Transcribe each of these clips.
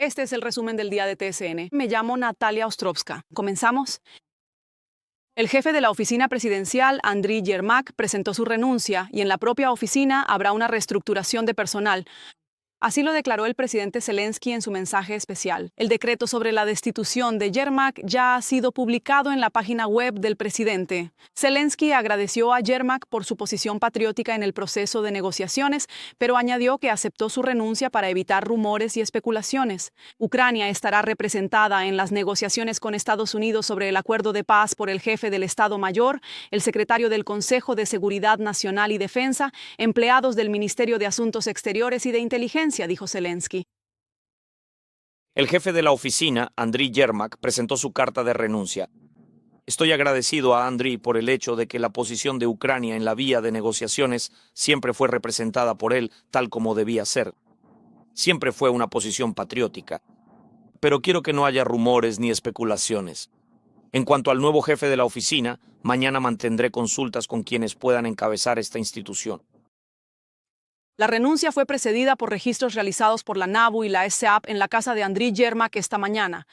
Este es el resumen del día de TSN. Me llamo Natalia Ostrovska. ¿Comenzamos? El jefe de la oficina presidencial, Andriy Yermak, presentó su renuncia y en la propia oficina habrá una reestructuración de personal. Así lo declaró el presidente Zelensky en su mensaje especial. El decreto sobre la destitución de Yermak ya ha sido publicado en la página web del presidente. Zelensky agradeció a Yermak por su posición patriótica en el proceso de negociaciones, pero añadió que aceptó su renuncia para evitar rumores y especulaciones. Ucrania estará representada en las negociaciones con Estados Unidos sobre el acuerdo de paz por el jefe del Estado Mayor, el secretario del Consejo de Seguridad Nacional y Defensa, empleados del Ministerio de Asuntos Exteriores y de Inteligencia, dijo Zelensky. El jefe de la oficina, Andriy Yermak, presentó su carta de renuncia. Estoy agradecido a Andriy por el hecho de que la posición de Ucrania en la vía de negociaciones siempre fue representada por él tal como debía ser. Siempre fue una posición patriótica. Pero quiero que no haya rumores ni especulaciones. En cuanto al nuevo jefe de la oficina, mañana mantendré consultas con quienes puedan encabezar esta institución. La renuncia fue precedida por registros realizados por la NABU y la SEAP en la casa de Andriy Yermak esta mañana.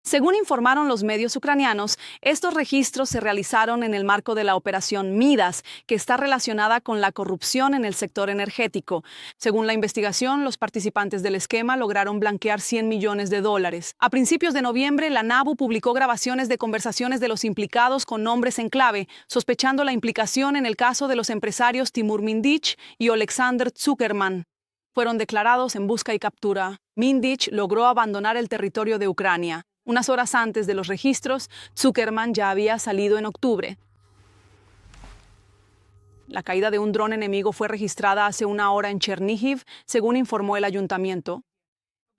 Según informaron los medios ucranianos, estos registros se realizaron en el marco de la operación Midas, que está relacionada con la corrupción en el sector energético. Según la investigación, los participantes del esquema lograron blanquear $100 millones. A principios de noviembre, la NABU publicó grabaciones de conversaciones de los implicados con nombres en clave, sospechando la implicación en el caso de los empresarios Timur Mindich y Oleksandr Zuckerman. Fueron declarados en busca y captura. Mindich logró abandonar el territorio de Ucrania. Unas horas antes de los registros, Zuckerman ya había salido en octubre. La caída de un dron enemigo fue registrada hace una hora en Chernihiv, según informó el ayuntamiento.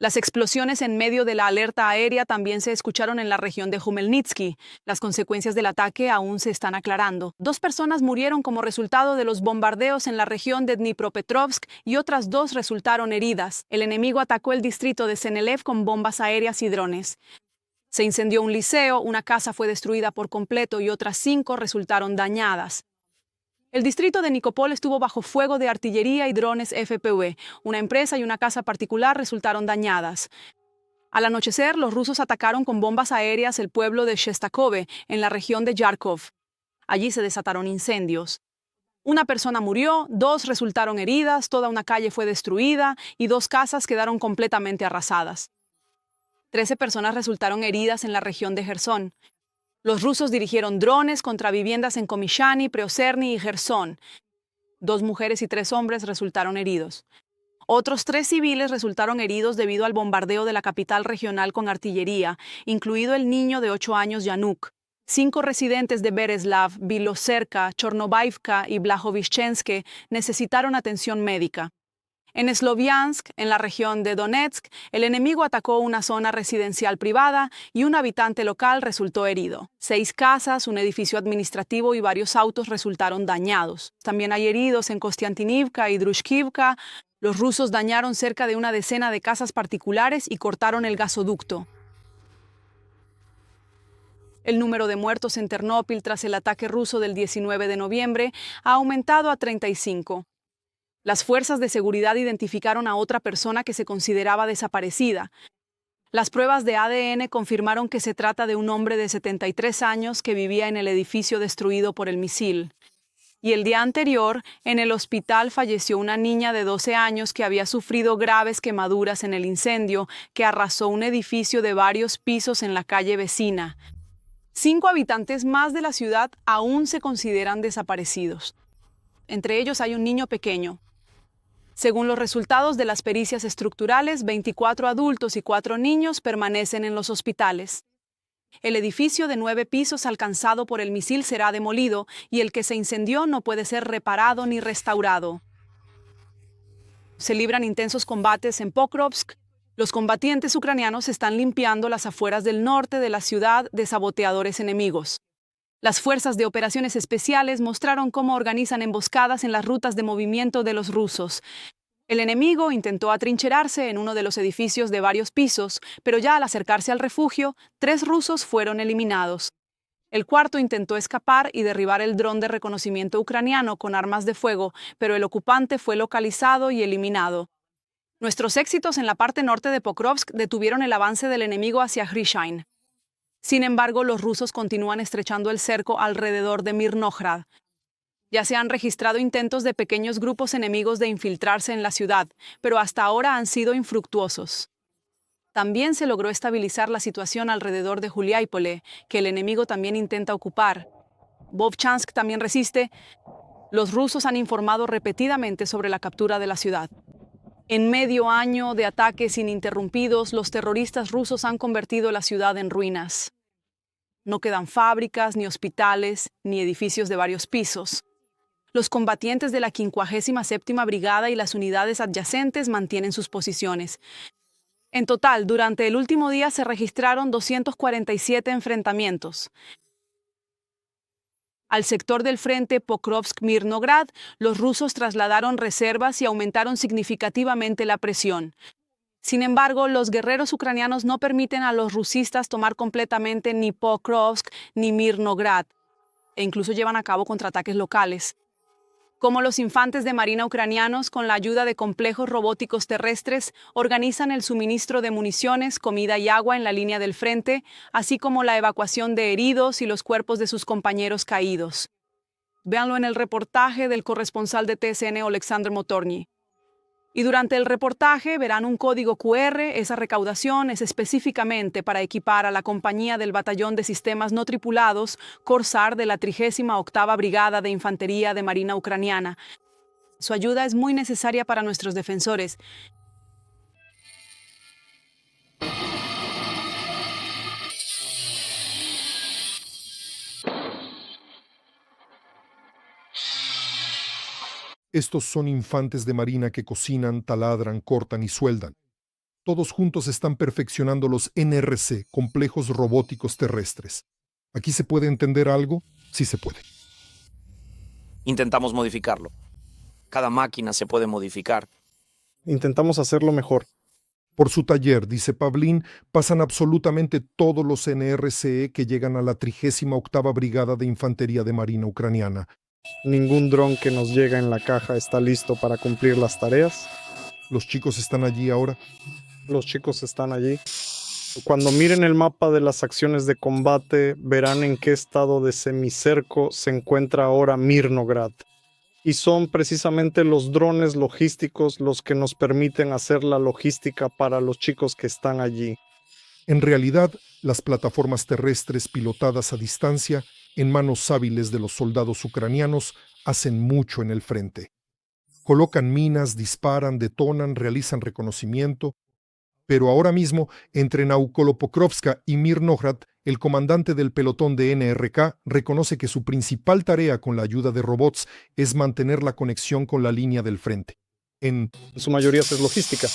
Las explosiones en medio de la alerta aérea también se escucharon en la región de Khmelnytsky. Las consecuencias del ataque aún se están aclarando. 2 personas murieron como resultado de los bombardeos en la región de Dnipropetrovsk y otras 2 resultaron heridas. El enemigo atacó el distrito de Senelev con bombas aéreas y drones. Se incendió un liceo, una casa fue destruida por completo y otras 5 resultaron dañadas. El distrito de Nikopol estuvo bajo fuego de artillería y drones FPV. Una empresa y una casa particular resultaron dañadas. Al anochecer, los rusos atacaron con bombas aéreas el pueblo de Shestakove, en la región de Yarkov. Allí se desataron incendios. Una persona murió, 2 resultaron heridas, toda una calle fue destruida y 2 casas quedaron completamente arrasadas. 13 personas resultaron heridas en la región de Jersón. Los rusos dirigieron drones contra viviendas en Komishani, Preozerny y Jersón. 2 mujeres y 3 hombres resultaron heridos. Otros 3 civiles resultaron heridos debido al bombardeo de la capital regional con artillería, incluido el niño de 8 años Yanuk. 5 residentes de Bereslav, Bilocerka, Chornobaivka y Blahovishchenske necesitaron atención médica. En Sloviansk, en la región de Donetsk, el enemigo atacó una zona residencial privada y un habitante local resultó herido. 6 casas, un edificio administrativo y varios autos resultaron dañados. También hay heridos en Kostiantynivka y Drushkivka. Los rusos dañaron cerca de una decena de casas particulares y cortaron el gasoducto. El número de muertos en Ternópil tras el ataque ruso del 19 de noviembre ha aumentado a 35. Las fuerzas de seguridad identificaron a otra persona que se consideraba desaparecida. Las pruebas de ADN confirmaron que se trata de un hombre de 73 años que vivía en el edificio destruido por el misil. Y el día anterior, en el hospital falleció una niña de 12 años que había sufrido graves quemaduras en el incendio que arrasó un edificio de varios pisos en la calle vecina. 5 habitantes más de la ciudad aún se consideran desaparecidos. Entre ellos hay un niño pequeño. Según los resultados de las pericias estructurales, 24 adultos y 4 niños permanecen en los hospitales. El edificio de 9 pisos alcanzado por el misil será demolido y el que se incendió no puede ser reparado ni restaurado. Se libran intensos combates en Pokrovsk. Los combatientes ucranianos están limpiando las afueras del norte de la ciudad de saboteadores enemigos. Las fuerzas de operaciones especiales mostraron cómo organizan emboscadas en las rutas de movimiento de los rusos. El enemigo intentó atrincherarse en uno de los edificios de varios pisos, pero ya al acercarse al refugio, 3 rusos fueron eliminados. El 4º intentó escapar y derribar el dron de reconocimiento ucraniano con armas de fuego, pero el ocupante fue localizado y eliminado. Nuestros éxitos en la parte norte de Pokrovsk detuvieron el avance del enemigo hacia Hrishain. Sin embargo, los rusos continúan estrechando el cerco alrededor de Mirnograd. Ya se han registrado intentos de pequeños grupos enemigos de infiltrarse en la ciudad, pero hasta ahora han sido infructuosos. También se logró estabilizar la situación alrededor de Juliápole, que el enemigo también intenta ocupar. Vovchansk también resiste. Los rusos han informado repetidamente sobre la captura de la ciudad. En medio año de ataques ininterrumpidos, los terroristas rusos han convertido la ciudad en ruinas. No quedan fábricas, ni hospitales, ni edificios de varios pisos. Los combatientes de la 57ª Brigada y las unidades adyacentes mantienen sus posiciones. En total, durante el último día se registraron 247 enfrentamientos. Al sector del frente Pokrovsk-Mirnograd, los rusos trasladaron reservas y aumentaron significativamente la presión. Sin embargo, los guerreros ucranianos no permiten a los rusistas tomar completamente ni Pokrovsk ni Mirnograd, e incluso llevan a cabo contraataques locales. Como los infantes de marina ucranianos, con la ayuda de complejos robóticos terrestres, organizan el suministro de municiones, comida y agua en la línea del frente, así como la evacuación de heridos y los cuerpos de sus compañeros caídos. Véanlo en el reportaje del corresponsal de TSN, Oleksandr Motorny. Y durante el reportaje verán un código QR. Esa recaudación es específicamente para equipar a la compañía del Batallón de Sistemas No Tripulados Corsar de la 38ª Brigada de Infantería de Marina Ucraniana. Su ayuda es muy necesaria para nuestros defensores. Estos son infantes de marina que cocinan, taladran, cortan y sueldan. Todos juntos están perfeccionando los NRC, complejos robóticos terrestres. ¿Aquí se puede entender algo? Sí se puede. Intentamos modificarlo. Cada máquina se puede modificar. Intentamos hacerlo mejor. Por su taller, dice Pavlín, pasan absolutamente todos los NRCE que llegan a la 38ª Brigada de Infantería de Marina Ucraniana. Ningún dron que nos llega en la caja está listo para cumplir las tareas. ¿Los chicos están allí ahora? Los chicos están allí. Cuando miren el mapa de las acciones de combate, verán en qué estado de semicerco se encuentra ahora Mirnograd. Y son precisamente los drones logísticos los que nos permiten hacer la logística para los chicos que están allí. En realidad, las plataformas terrestres pilotadas a distancia, en manos hábiles de los soldados ucranianos, hacen mucho en el frente. Colocan minas, disparan, detonan, realizan reconocimiento. Pero ahora mismo, entre Naukolopokrovska y Mirnograd, el comandante del pelotón de NRK reconoce que su principal tarea con la ayuda de robots es mantener la conexión con la línea del frente. En su mayoría es logística.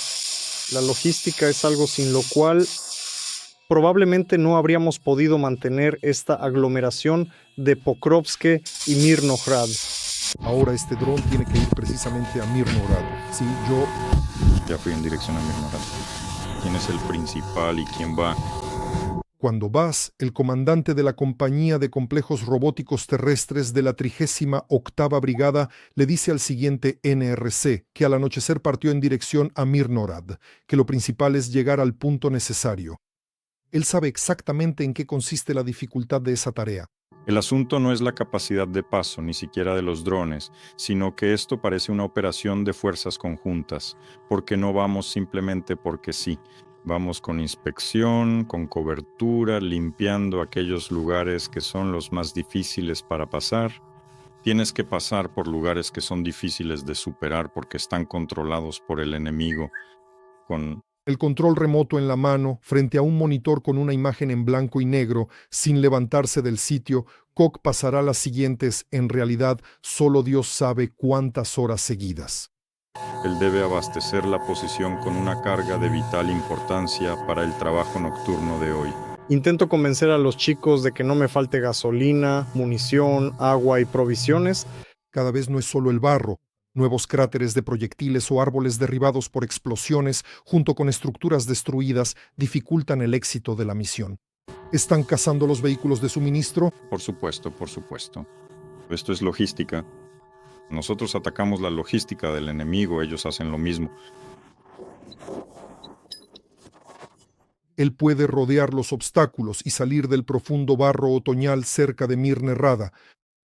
La logística es algo sin lo cual probablemente no habríamos podido mantener esta aglomeración de Pokrovsk y Mirnograd. Ahora este dron tiene que ir precisamente a Mirnograd. Sí, yo ya fui en dirección a Mirnograd. ¿Quién es el principal y quién va? Cuando vas, el comandante de la compañía de complejos robóticos terrestres de la 38ª Brigada le dice al siguiente NRC que al anochecer partió en dirección a Mirnograd, que lo principal es llegar al punto necesario. Él sabe exactamente en qué consiste la dificultad de esa tarea. El asunto no es la capacidad de paso, ni siquiera de los drones, sino que esto parece una operación de fuerzas conjuntas, porque no vamos simplemente porque sí. Vamos con inspección, con cobertura, limpiando aquellos lugares que son los más difíciles para pasar. Tienes que pasar por lugares que son difíciles de superar porque están controlados por el enemigo, con el control remoto en la mano, frente a un monitor con una imagen en blanco y negro, sin levantarse del sitio, Koch pasará las siguientes, en realidad, solo Dios sabe cuántas horas seguidas. Él debe abastecer la posición con una carga de vital importancia para el trabajo nocturno de hoy. Intento convencer a los chicos de que no me falte gasolina, munición, agua y provisiones. Cada vez no es solo el barro. Nuevos cráteres de proyectiles o árboles derribados por explosiones, junto con estructuras destruidas, dificultan el éxito de la misión. ¿Están cazando los vehículos de suministro? Por supuesto, por supuesto. Esto es logística. Nosotros atacamos la logística del enemigo, ellos hacen lo mismo. Él puede rodear los obstáculos y salir del profundo barro otoñal cerca de Mirne Rada.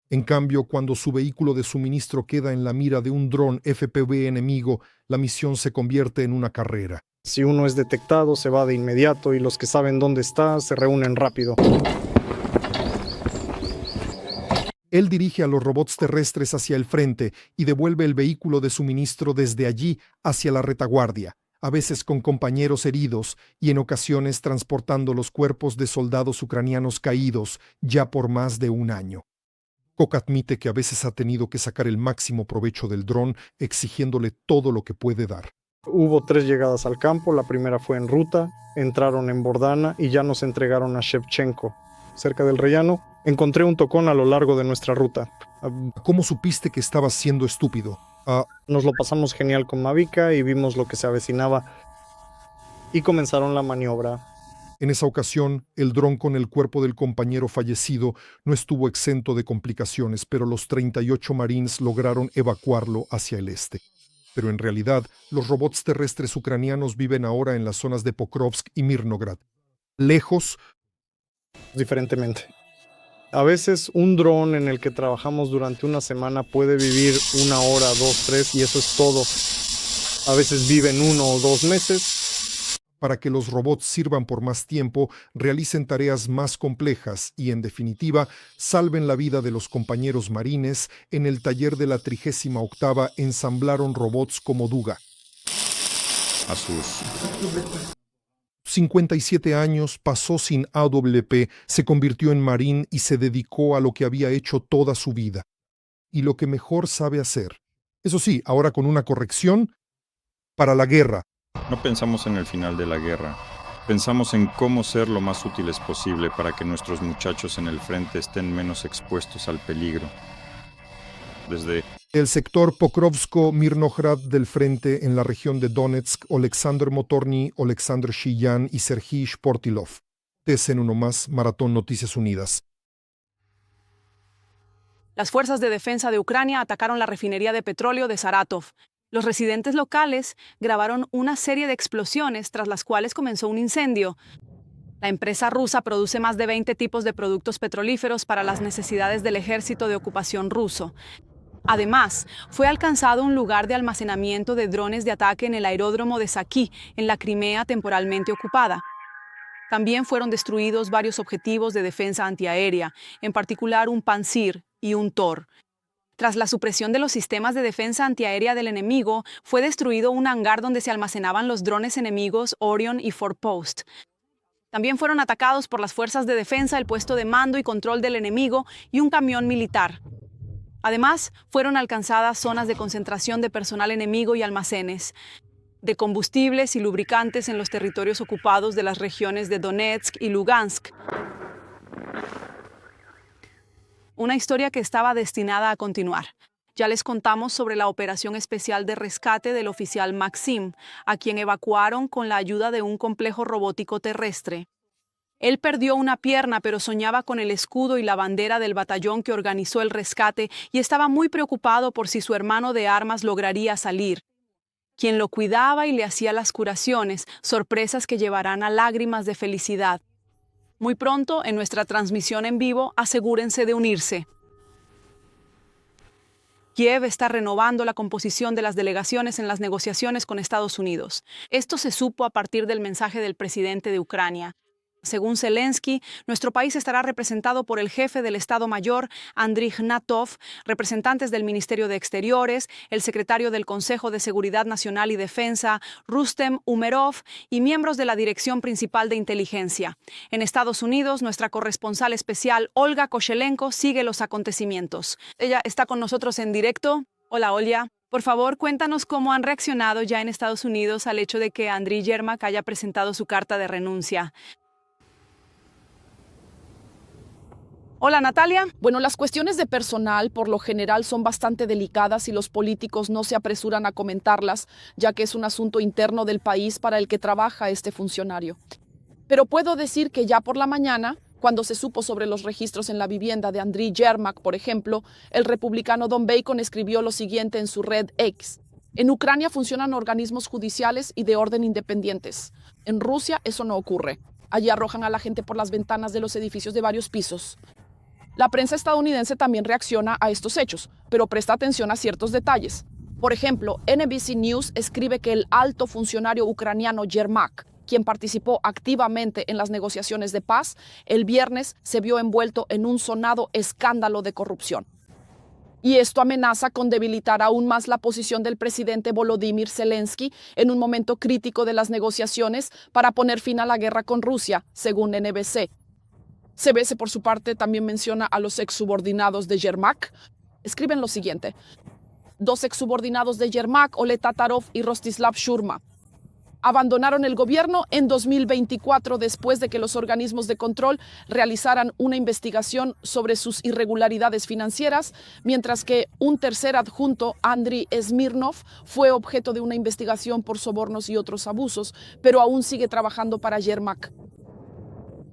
En cambio, cuando su vehículo de suministro queda en la mira de un dron FPV enemigo, la misión se convierte en una carrera. Si uno es detectado, se va de inmediato y los que saben dónde está se reúnen rápido. Él dirige a los robots terrestres hacia el frente y devuelve el vehículo de suministro desde allí hacia la retaguardia, a veces con compañeros heridos y en ocasiones transportando los cuerpos de soldados ucranianos caídos ya por más de un año. Koch admite que a veces ha tenido que sacar el máximo provecho del dron, exigiéndole todo lo que puede dar. Hubo 3 llegadas al campo, la primera fue en ruta, entraron en Bordana y ya nos entregaron a Shevchenko. Cerca del rellano, encontré un tocón a lo largo de nuestra ruta. ¿Cómo supiste que estabas siendo estúpido? Nos lo pasamos genial con Mavica y vimos lo que se avecinaba y comenzaron la maniobra. En esa ocasión, el dron con el cuerpo del compañero fallecido no estuvo exento de complicaciones, pero los 38 Marines lograron evacuarlo hacia el este. Pero en realidad, los robots terrestres ucranianos viven ahora en las zonas de Pokrovsk y Mirnograd. Lejos, Diferentemente. A veces un dron en el que trabajamos durante una semana puede vivir 1 hora, 2, 3 y eso es todo. A veces viven 1 o 2 meses. para que los robots sirvan por más tiempo, realicen tareas más complejas y, en definitiva, salven la vida de los compañeros marines. En el taller de la 38ª ensamblaron robots como Duga. A sus 57 años, pasó sin AWP, se convirtió en marín y se dedicó a lo que había hecho toda su vida. Y lo que mejor sabe hacer. Eso sí, ahora con una corrección, para la guerra. No pensamos en el final de la guerra. Pensamos en cómo ser lo más útiles posible para que nuestros muchachos en el frente estén menos expuestos al peligro. Desde El sector Pokrovsko-Mirnograd del frente en la región de Donetsk, Oleksandr Motorny, Oleksandr Shiyan y Serhiy Shportilov. TC en uno más, Maratón Noticias Unidas. Las fuerzas de defensa de Ucrania atacaron la refinería de petróleo de Saratov. Los residentes locales grabaron una serie de explosiones tras las cuales comenzó un incendio. La empresa rusa produce más de 20 tipos de productos petrolíferos para las necesidades del ejército de ocupación ruso. Además, fue alcanzado un lugar de almacenamiento de drones de ataque en el aeródromo de Saki, en la Crimea temporalmente ocupada. También fueron destruidos varios objetivos de defensa antiaérea, en particular un Pantsir y un Tor. Tras la supresión de los sistemas de defensa antiaérea del enemigo, fue destruido un hangar donde se almacenaban los drones enemigos Orion y Forpost. También fueron atacados por las fuerzas de defensa el puesto de mando y control del enemigo y un camión militar. Además, fueron alcanzadas zonas de concentración de personal enemigo y almacenes de combustibles y lubricantes en los territorios ocupados de las regiones de Donetsk y Lugansk. Una historia que estaba destinada a continuar. Ya les contamos sobre la operación especial de rescate del oficial Maxim, a quien evacuaron con la ayuda de un complejo robótico terrestre. Él perdió una pierna, pero soñaba con el escudo y la bandera del batallón que organizó el rescate y estaba muy preocupado por si su hermano de armas lograría salir. Quien lo cuidaba y le hacía las curaciones, sorpresas que llevarán a lágrimas de felicidad. Muy pronto, en nuestra transmisión en vivo, asegúrense de unirse. Kiev está renovando la composición de las delegaciones en las negociaciones con Estados Unidos. Esto se supo a partir del mensaje del presidente de Ucrania. Según Zelensky, nuestro país estará representado por el jefe del Estado Mayor, Andriy Gnatov, representantes del Ministerio de Exteriores, el secretario del Consejo de Seguridad Nacional y Defensa, Rustem Umerov, y miembros de la Dirección Principal de Inteligencia. En Estados Unidos, nuestra corresponsal especial, Olga Koshelenko, sigue los acontecimientos. Ella está con nosotros en directo. Hola, Olga. Por favor, cuéntanos cómo han reaccionado ya en Estados Unidos al hecho de que Andriy Yermak haya presentado su carta de renuncia. Hola, Natalia. Bueno, las cuestiones de personal por lo general son bastante delicadas y los políticos no se apresuran a comentarlas, ya que es un asunto interno del país para el que trabaja este funcionario. Pero puedo decir que ya por la mañana, cuando se supo sobre los registros en la vivienda de Andriy Yermak, por ejemplo, el republicano Don Bacon escribió lo siguiente en su red X. En Ucrania funcionan organismos judiciales y de orden independientes. En Rusia eso no ocurre. Allí arrojan a la gente por las ventanas de los edificios de varios pisos. La prensa estadounidense también reacciona a estos hechos, pero presta atención a ciertos detalles. Por ejemplo, NBC News escribe que el alto funcionario ucraniano Yermak, quien participó activamente en las negociaciones de paz, el viernes se vio envuelto en un sonado escándalo de corrupción. Y esto amenaza con debilitar aún más la posición del presidente Volodymyr Zelensky en un momento crítico de las negociaciones para poner fin a la guerra con Rusia, según NBC. CBS, por su parte, también menciona a los exsubordinados de Yermak. Escriben lo siguiente: 2 exsubordinados de Yermak, Oleg Tatarov y Rostislav Shurma, abandonaron el gobierno en 2024 después de que los organismos de control realizaran una investigación sobre sus irregularidades financieras, mientras que un tercer adjunto, Andriy Smirnov, fue objeto de una investigación por sobornos y otros abusos, pero aún sigue trabajando para Yermak.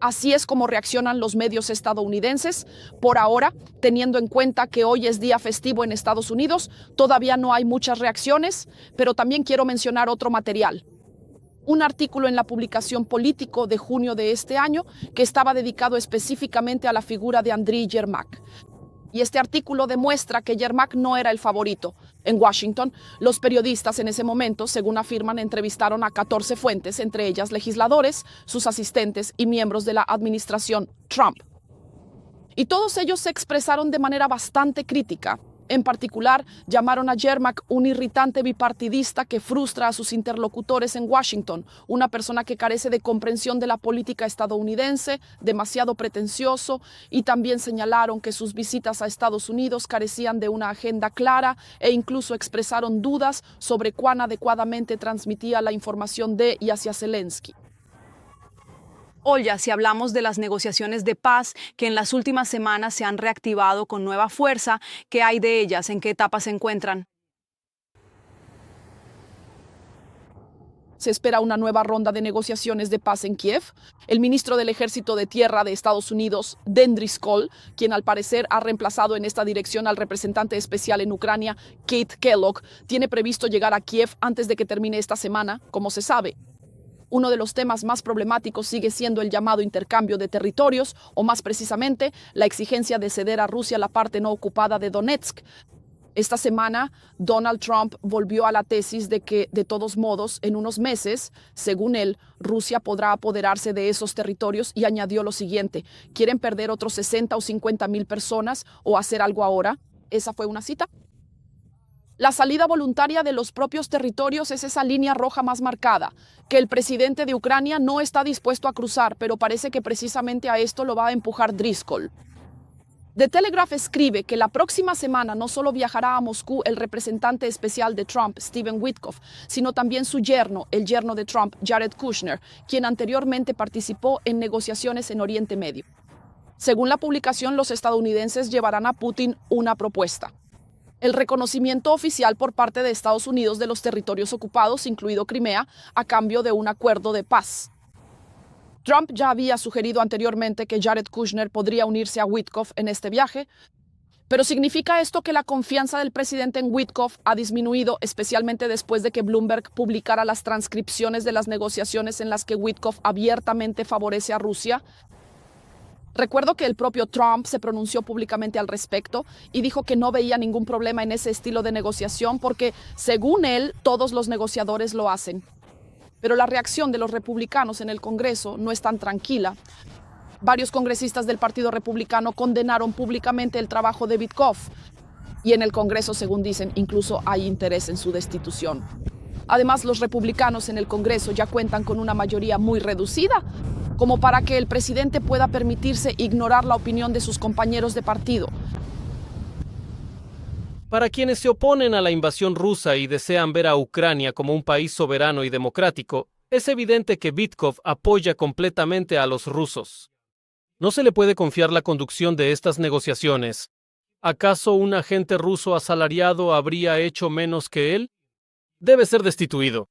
Así es como reaccionan los medios estadounidenses. Por ahora, teniendo en cuenta que hoy es día festivo en Estados Unidos, todavía no hay muchas reacciones, pero también quiero mencionar otro material. Un artículo en la publicación Político de junio de este año que estaba dedicado específicamente a la figura de Andriy Yermak. Y este artículo demuestra que Yermak no era el favorito. En Washington, los periodistas en ese momento, según afirman, entrevistaron a 14 fuentes, entre ellas legisladores, sus asistentes y miembros de la administración Trump. Y todos ellos se expresaron de manera bastante crítica. En particular, llamaron a Yermak un irritante bipartidista que frustra a sus interlocutores en Washington, una persona que carece de comprensión de la política estadounidense, demasiado pretencioso, y también señalaron que sus visitas a Estados Unidos carecían de una agenda clara e incluso expresaron dudas sobre cuán adecuadamente transmitía la información de y hacia Zelensky. Olya, si hablamos de las negociaciones de paz que en las últimas semanas se han reactivado con nueva fuerza, ¿qué hay de ellas? ¿En qué etapa se encuentran? Se espera una nueva ronda de negociaciones de paz en Kiev. El ministro del Ejército de Tierra de Estados Unidos, Dan Driscoll, quien al parecer ha reemplazado en esta dirección al representante especial en Ucrania, Keith Kellogg, tiene previsto llegar a Kiev antes de que termine esta semana, como se sabe. Uno de los temas más problemáticos sigue siendo el llamado intercambio de territorios, o más precisamente, la exigencia de ceder a Rusia la parte no ocupada de Donetsk. Esta semana, Donald Trump volvió a la tesis de que, de todos modos, en unos meses, según él, Rusia podrá apoderarse de esos territorios y añadió lo siguiente: ¿quieren perder otros 60 o 50 mil personas o hacer algo ahora? Esa fue una cita. La salida voluntaria de los propios territorios es esa línea roja más marcada, que el presidente de Ucrania no está dispuesto a cruzar, pero parece que precisamente a esto lo va a empujar Driscoll. The Telegraph escribe que la próxima semana no solo viajará a Moscú el representante especial de Trump, Stephen Witkoff, sino también su yerno, el yerno de Trump, Jared Kushner, quien anteriormente participó en negociaciones en Oriente Medio. Según la publicación, los estadounidenses llevarán a Putin una propuesta: el reconocimiento oficial por parte de Estados Unidos de los territorios ocupados, incluido Crimea, a cambio de un acuerdo de paz. Trump ya había sugerido anteriormente que Jared Kushner podría unirse a Witkoff en este viaje, pero ¿significa esto que la confianza del presidente en Witkoff ha disminuido, especialmente después de que Bloomberg publicara las transcripciones de las negociaciones en las que Witkoff abiertamente favorece a Rusia? Recuerdo que el propio Trump se pronunció públicamente al respecto y dijo que no veía ningún problema en ese estilo de negociación porque, según él, todos los negociadores lo hacen. Pero la reacción de los republicanos en el Congreso no es tan tranquila. Varios congresistas del Partido Republicano condenaron públicamente el trabajo de Witkoff y en el Congreso, según dicen, incluso hay interés en su destitución. Además, los republicanos en el Congreso ya cuentan con una mayoría muy reducida, como para que el presidente pueda permitirse ignorar la opinión de sus compañeros de partido. Para quienes se oponen a la invasión rusa y desean ver a Ucrania como un país soberano y democrático, es evidente que Witkoff apoya completamente a los rusos. ¿No se le puede confiar la conducción de estas negociaciones? ¿Acaso un agente ruso asalariado habría hecho menos que él? Debe ser destituido.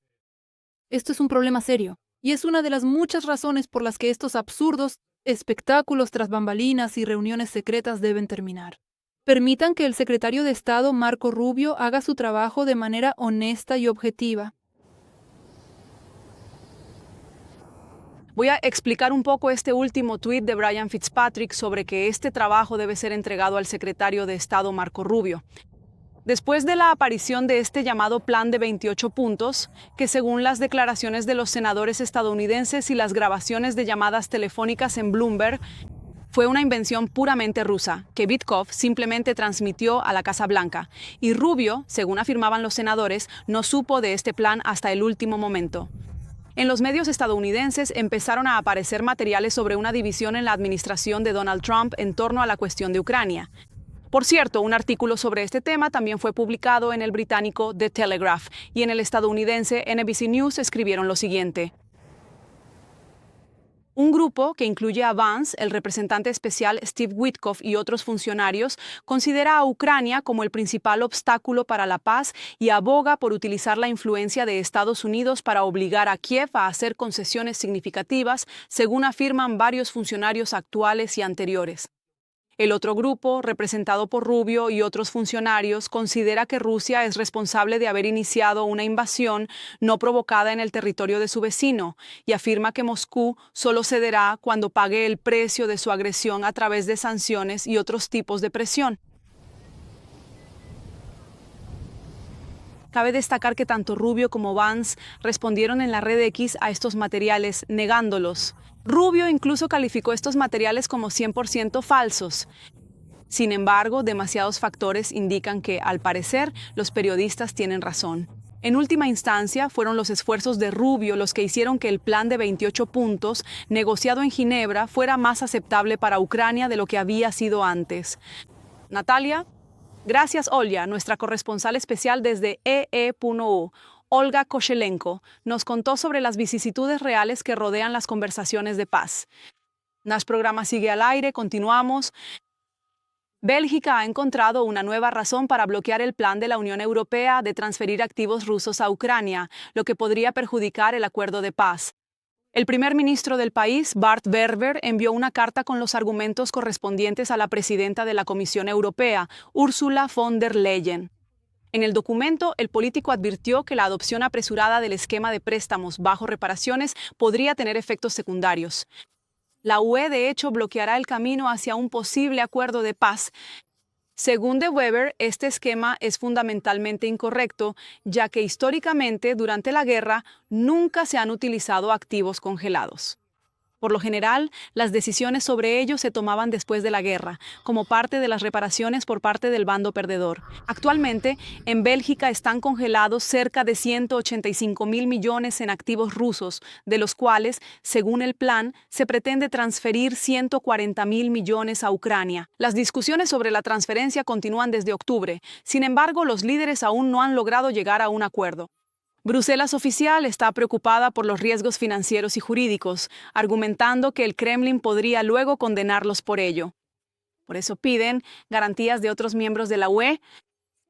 Esto es un problema serio, y es una de las muchas razones por las que estos absurdos espectáculos tras bambalinas y reuniones secretas deben terminar. Permitan que el secretario de Estado Marco Rubio haga su trabajo de manera honesta y objetiva. Voy a explicar un poco este último tuit de Brian Fitzpatrick sobre que este trabajo debe ser entregado al secretario de Estado Marco Rubio. Después de la aparición de este llamado plan de 28 puntos, que según las declaraciones de los senadores estadounidenses y las grabaciones de llamadas telefónicas en Bloomberg, fue una invención puramente rusa, que Vitkov simplemente transmitió a la Casa Blanca, y Rubio, según afirmaban los senadores, no supo de este plan hasta el último momento. En los medios estadounidenses empezaron a aparecer materiales sobre una división en la administración de Donald Trump en torno a la cuestión de Ucrania. Por cierto, un artículo sobre este tema también fue publicado en el británico The Telegraph, y en el estadounidense NBC News escribieron lo siguiente. Un grupo, que incluye a Vance, el representante especial Steve Witkoff y otros funcionarios, considera a Ucrania como el principal obstáculo para la paz y aboga por utilizar la influencia de Estados Unidos para obligar a Kiev a hacer concesiones significativas, según afirman varios funcionarios actuales y anteriores. El otro grupo, representado por Rubio y otros funcionarios, considera que Rusia es responsable de haber iniciado una invasión no provocada en el territorio de su vecino y afirma que Moscú solo cederá cuando pague el precio de su agresión a través de sanciones y otros tipos de presión. Cabe destacar que tanto Rubio como Vance respondieron en la red X a estos materiales, negándolos. Rubio incluso calificó estos materiales como 100% falsos. Sin embargo, demasiados factores indican que, al parecer, los periodistas tienen razón. En última instancia, fueron los esfuerzos de Rubio los que hicieron que el plan de 28 puntos, negociado en Ginebra, fuera más aceptable para Ucrania de lo que había sido antes. Natalia, gracias Olya, nuestra corresponsal especial desde EE.U. Olga Koshelenko nos contó sobre las vicisitudes reales que rodean las conversaciones de paz. Nuestro programa sigue al aire, continuamos. Bélgica ha encontrado una nueva razón para bloquear el plan de la Unión Europea de transferir activos rusos a Ucrania, lo que podría perjudicar el acuerdo de paz. El primer ministro del país, Bart Verber, envió una carta con los argumentos correspondientes a la presidenta de la Comisión Europea, Ursula von der Leyen. En el documento, el político advirtió que la adopción apresurada del esquema de préstamos bajo reparaciones podría tener efectos secundarios. La UE, de hecho, bloqueará el camino hacia un posible acuerdo de paz. Según De Wever, este esquema es fundamentalmente incorrecto, ya que históricamente, durante la guerra, nunca se han utilizado activos congelados. Por lo general, las decisiones sobre ello se tomaban después de la guerra, como parte de las reparaciones por parte del bando perdedor. Actualmente, en Bélgica están congelados cerca de 185.000 millones en activos rusos, de los cuales, según el plan, se pretende transferir 140.000 millones a Ucrania. Las discusiones sobre la transferencia continúan desde octubre. Sin embargo, los líderes aún no han logrado llegar a un acuerdo. Bruselas oficial está preocupada por los riesgos financieros y jurídicos, argumentando que el Kremlin podría luego condenarlos por ello. Por eso piden garantías de otros miembros de la UE.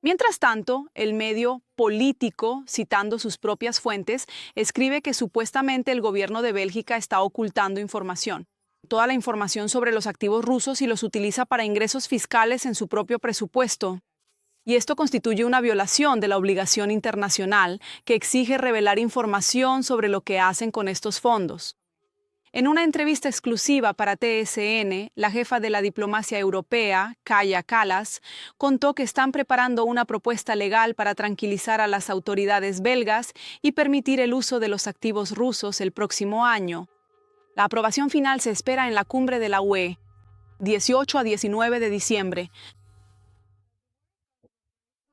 Mientras tanto, el medio político, citando sus propias fuentes, escribe que supuestamente el gobierno de Bélgica está ocultando información. Toda la información sobre los activos rusos y los utiliza para ingresos fiscales en su propio presupuesto. Y esto constituye una violación de la obligación internacional que exige revelar información sobre lo que hacen con estos fondos. En una entrevista exclusiva para TSN, la jefa de la diplomacia europea, Kaja Kallas, contó que están preparando una propuesta legal para tranquilizar a las autoridades belgas y permitir el uso de los activos rusos el próximo año. La aprobación final se espera en la cumbre de la UE, 18 a 19 de diciembre.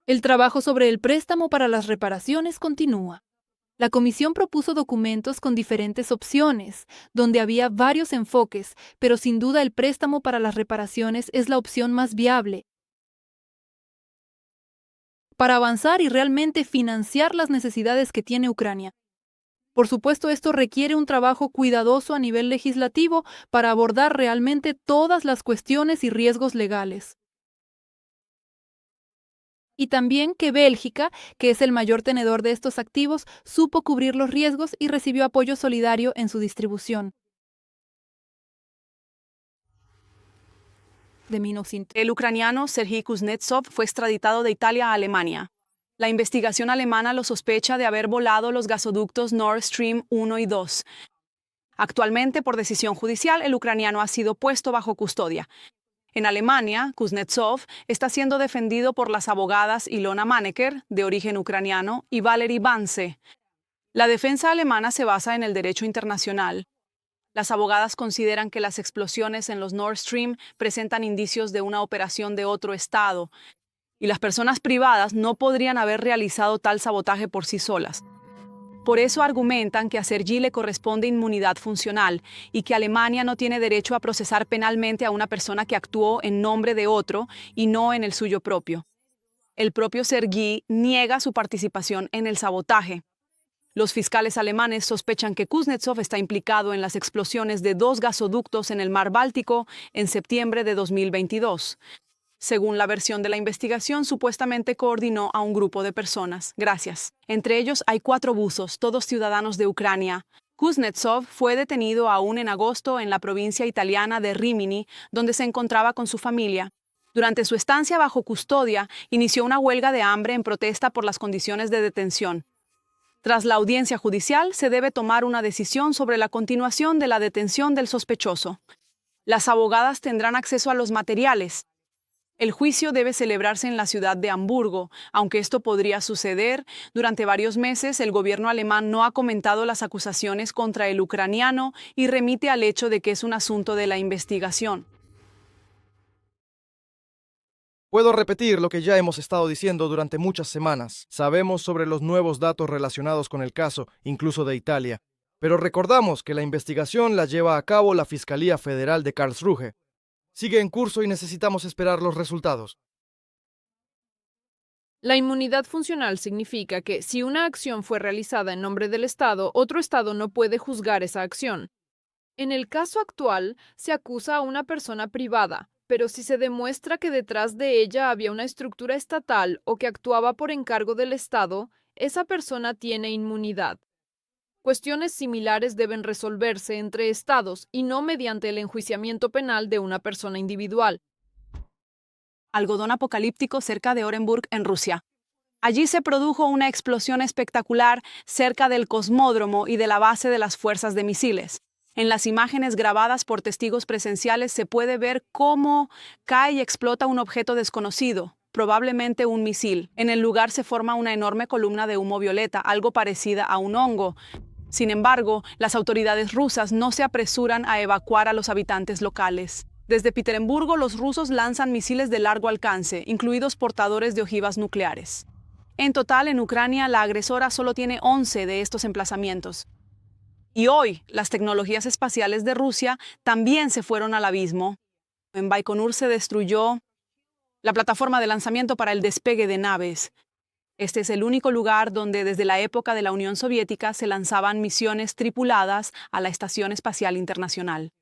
El trabajo sobre el préstamo para las reparaciones continúa. La comisión propuso documentos con diferentes opciones, donde había varios enfoques, pero sin duda el préstamo para las reparaciones es la opción más viable para avanzar y realmente financiar las necesidades que tiene Ucrania. Por supuesto, esto requiere un trabajo cuidadoso a nivel legislativo para abordar realmente todas las cuestiones y riesgos legales. Y también que Bélgica, que es el mayor tenedor de estos activos, supo cubrir los riesgos y recibió apoyo solidario en su distribución. de Minosintra. El ucraniano Serhiy Kuznetsov fue extraditado de Italia a Alemania. La investigación alemana lo sospecha de haber volado los gasoductos Nord Stream 1 y 2. Actualmente, por decisión judicial, el ucraniano ha sido puesto bajo custodia. En Alemania, Kuznetsov está siendo defendido por las abogadas Ilona Maneker, de origen ucraniano, y Valery Banse. La defensa alemana se basa en el derecho internacional. Las abogadas consideran que las explosiones en los Nord Stream presentan indicios de una operación de otro Estado, y las personas privadas no podrían haber realizado tal sabotaje por sí solas. Por eso argumentan que a Serhiy le corresponde inmunidad funcional y que Alemania no tiene derecho a procesar penalmente a una persona que actuó en nombre de otro y no en el suyo propio. El propio Serhiy niega su participación en el sabotaje. Los fiscales alemanes sospechan que Kuznetsov está implicado en las explosiones de 2 gasoductos en el Mar Báltico en septiembre de 2022. Según la versión de la investigación, supuestamente coordinó a un grupo de personas. Gracias. Entre ellos hay 4 buzos, todos ciudadanos de Ucrania. Kuznetsov fue detenido aún en agosto en la provincia italiana de Rimini, donde se encontraba con su familia. Durante su estancia bajo custodia, inició una huelga de hambre en protesta por las condiciones de detención. Tras la audiencia judicial, se debe tomar una decisión sobre la continuación de la detención del sospechoso. Las abogadas tendrán acceso a los materiales. El juicio debe celebrarse en la ciudad de Hamburgo, aunque esto podría suceder. Durante varios meses, el gobierno alemán no ha comentado las acusaciones contra el ucraniano y remite al hecho de que es un asunto de la investigación. Puedo repetir lo que ya hemos estado diciendo durante muchas semanas. Sabemos sobre los nuevos datos relacionados con el caso, incluso de Italia. Pero recordamos que la investigación la lleva a cabo la Fiscalía Federal de Karlsruhe. Sigue en curso y necesitamos esperar los resultados. La inmunidad funcional significa que si una acción fue realizada en nombre del Estado, otro Estado no puede juzgar esa acción. En el caso actual, se acusa a una persona privada, pero si se demuestra que detrás de ella había una estructura estatal o que actuaba por encargo del Estado, esa persona tiene inmunidad. Cuestiones similares deben resolverse entre estados y no mediante el enjuiciamiento penal de una persona individual. Algodón apocalíptico cerca de Orenburg, en Rusia. Allí se produjo una explosión espectacular cerca del cosmódromo y de la base de las fuerzas de misiles. En las imágenes grabadas por testigos presenciales se puede ver cómo cae y explota un objeto desconocido, probablemente un misil. En el lugar se forma una enorme columna de humo violeta, algo parecida a un hongo. Sin embargo, las autoridades rusas no se apresuran a evacuar a los habitantes locales. Desde Petersburgo, los rusos lanzan misiles de largo alcance, incluidos portadores de ojivas nucleares. En total, en Ucrania, la agresora solo tiene 11 de estos emplazamientos. Y hoy, las tecnologías espaciales de Rusia también se fueron al abismo. En Baikonur se destruyó la plataforma de lanzamiento para el despegue de naves. Este es el único lugar donde desde la época de la Unión Soviética se lanzaban misiones tripuladas a la Estación Espacial Internacional.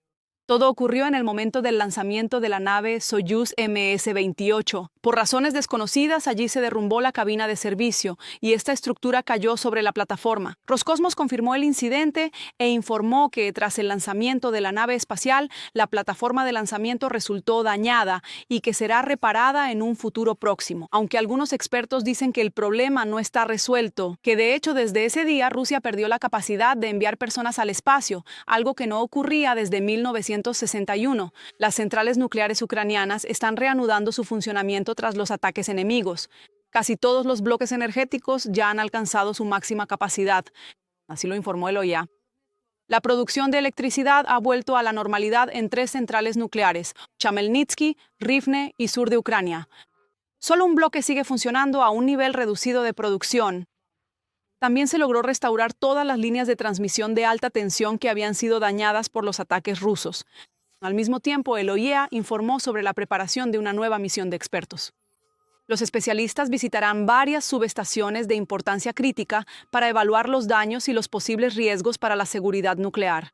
Todo ocurrió en el momento del lanzamiento de la nave Soyuz MS-28. Por razones desconocidas, allí se derrumbó la cabina de servicio y esta estructura cayó sobre la plataforma. Roscosmos confirmó el incidente e informó que tras el lanzamiento de la nave espacial, la plataforma de lanzamiento resultó dañada y que será reparada en un futuro próximo. Aunque algunos expertos dicen que el problema no está resuelto, que de hecho desde ese día Rusia perdió la capacidad de enviar personas al espacio, algo que no ocurría desde 1961. Las centrales nucleares ucranianas están reanudando su funcionamiento tras los ataques enemigos. Casi todos los bloques energéticos ya han alcanzado su máxima capacidad, así lo informó el OIA. La producción de electricidad ha vuelto a la normalidad en 3 centrales nucleares, Chmelnytsky, Rivne y sur de Ucrania. Solo un bloque sigue funcionando a un nivel reducido de producción. También se logró restaurar todas las líneas de transmisión de alta tensión que habían sido dañadas por los ataques rusos. Al mismo tiempo, el OIEA informó sobre la preparación de una nueva misión de expertos. Los especialistas visitarán varias subestaciones de importancia crítica para evaluar los daños y los posibles riesgos para la seguridad nuclear.